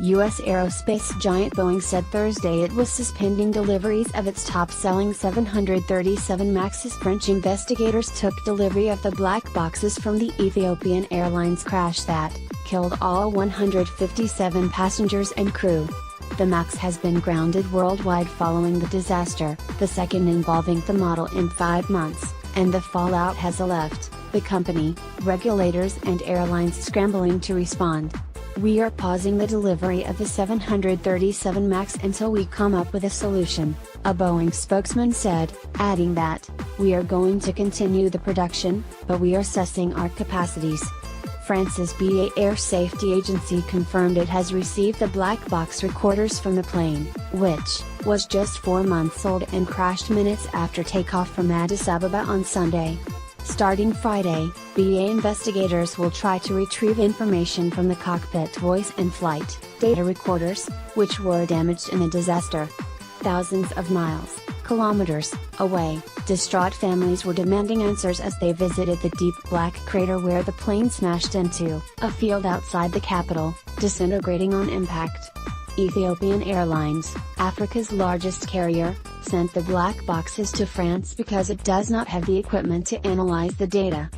U.S. aerospace giant Boeing said Thursday it was suspending deliveries of its top-selling 737 MAXs. French investigators took delivery of the black boxes from the Ethiopian Airlines crash that killed all 157 passengers and crew. The MAX has been grounded worldwide following the disaster, the second involving the model in 5 months, and the fallout has left the company, regulators and airlines scrambling to respond. "We are pausing the delivery of the 737 MAX until we come up with a solution," a Boeing spokesman said, adding that, "We are going to continue the production, but we are assessing our capacities." France's BA Air Safety Agency confirmed it has received the black box recorders from the plane, which was just 4 months old and crashed minutes after takeoff from Addis Ababa on Sunday. Starting Friday, BA investigators will try to retrieve information from the cockpit voice and flight data recorders, which were damaged in the disaster. Thousands of miles, kilometers, away, distraught families were demanding answers as they visited the deep black crater where the plane smashed into a field outside the capital, disintegrating on impact. Ethiopian Airlines, Africa's largest carrier, sent the black boxes to France because it does not have the equipment to analyze the data.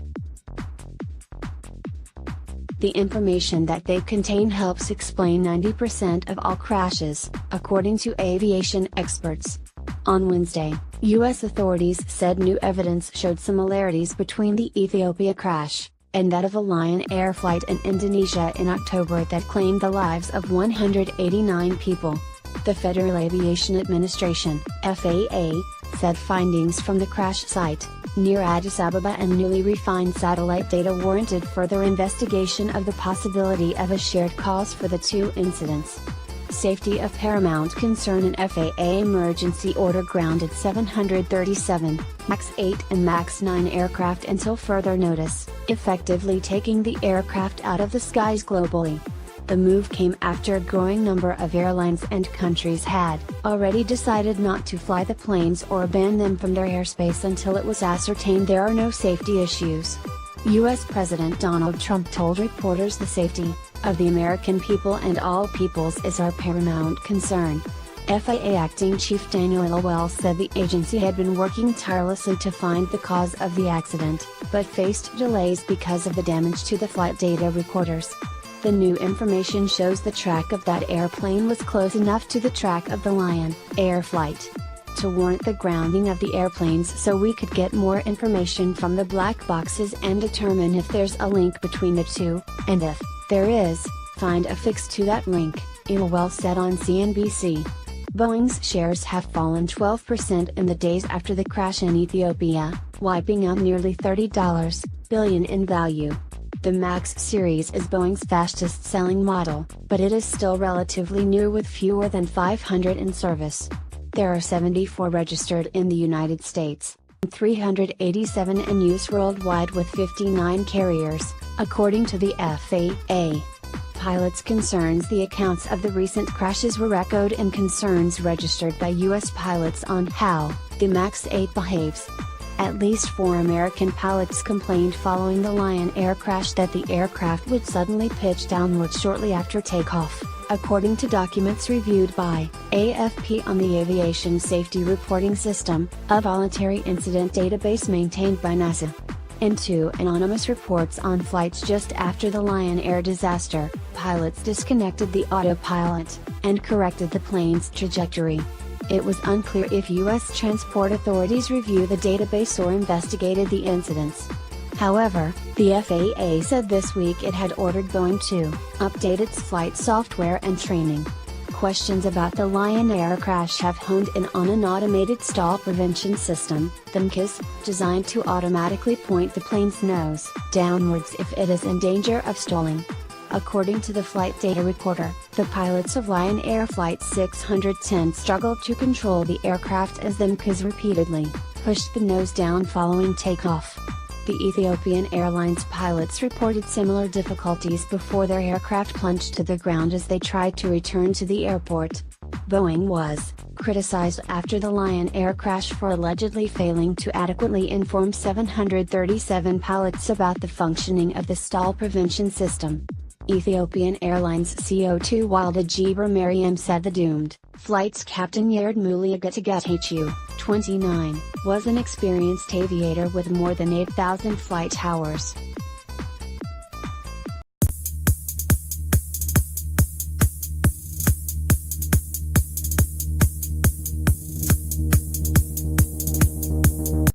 The information that they contain helps explain 90% of all crashes, according to aviation experts. On Wednesday, U.S. authorities said new evidence showed similarities between the Ethiopia crash and that of a Lion Air flight in Indonesia in October that claimed the lives of 189 people. The Federal Aviation Administration, FAA, said findings from the crash site, near Addis Ababa and newly refined satellite data warranted further investigation of the possibility of a shared cause for the two incidents. Safety of paramount concern, an FAA emergency order grounded 737, MAX 8 and MAX 9 aircraft until further notice, effectively taking the aircraft out of the skies globally. The move came after a growing number of airlines and countries had already decided not to fly the planes or ban them from their airspace until it was ascertained there are no safety issues. U.S. President Donald Trump told reporters the safety of the American people and all peoples is our paramount concern. FAA Acting Chief Daniel Elwell said the agency had been working tirelessly to find the cause of the accident, but faced delays because of the damage to the flight data recorders. The new information shows the track of that airplane was close enough to the track of the Lion Air flight to warrant the grounding of the airplanes, so we could get more information from the black boxes and determine if there's a link between the two, and if there is, find a fix to that link, Elwell said on CNBC. Boeing's shares have fallen 12% in the days after the crash in Ethiopia, wiping out nearly $30 billion in value. The MAX series is Boeing's fastest-selling model, but it is still relatively new with fewer than 500 in service. There are 74 registered in the United States, and 387 in use worldwide with 59 carriers, according to the FAA. Pilots' concerns. The accounts of the recent crashes were echoed in concerns registered by U.S. pilots on how the MAX 8 behaves. At least 4 American pilots complained following the Lion Air crash that the aircraft would suddenly pitch downward shortly after takeoff, according to documents reviewed by AFP on the Aviation Safety Reporting System, a voluntary incident database maintained by NASA. In 2 anonymous reports on flights just after the Lion Air disaster, pilots disconnected the autopilot and corrected the plane's trajectory. It was unclear if U.S. transport authorities reviewed the database or investigated the incidents. However, the FAA said this week it had ordered Boeing to update its flight software and training. Questions about the Lion Air crash have honed in on an automated stall prevention system, the MCAS, designed to automatically point the plane's nose downwards if it is in danger of stalling. According to the flight data recorder, the pilots of Lion Air Flight 610 struggled to control the aircraft as the MCAS repeatedly pushed the nose down following takeoff. The Ethiopian Airlines pilots reported similar difficulties before their aircraft plunged to the ground as they tried to return to the airport. Boeing was criticized after the Lion Air crash for allegedly failing to adequately inform 737 pilots about the functioning of the stall prevention system. Ethiopian Airlines CO2 Walid Jibril Mariam said the doomed flight's captain Yared Muliagatagahu, 29, was an experienced aviator with more than 8,000 flight hours.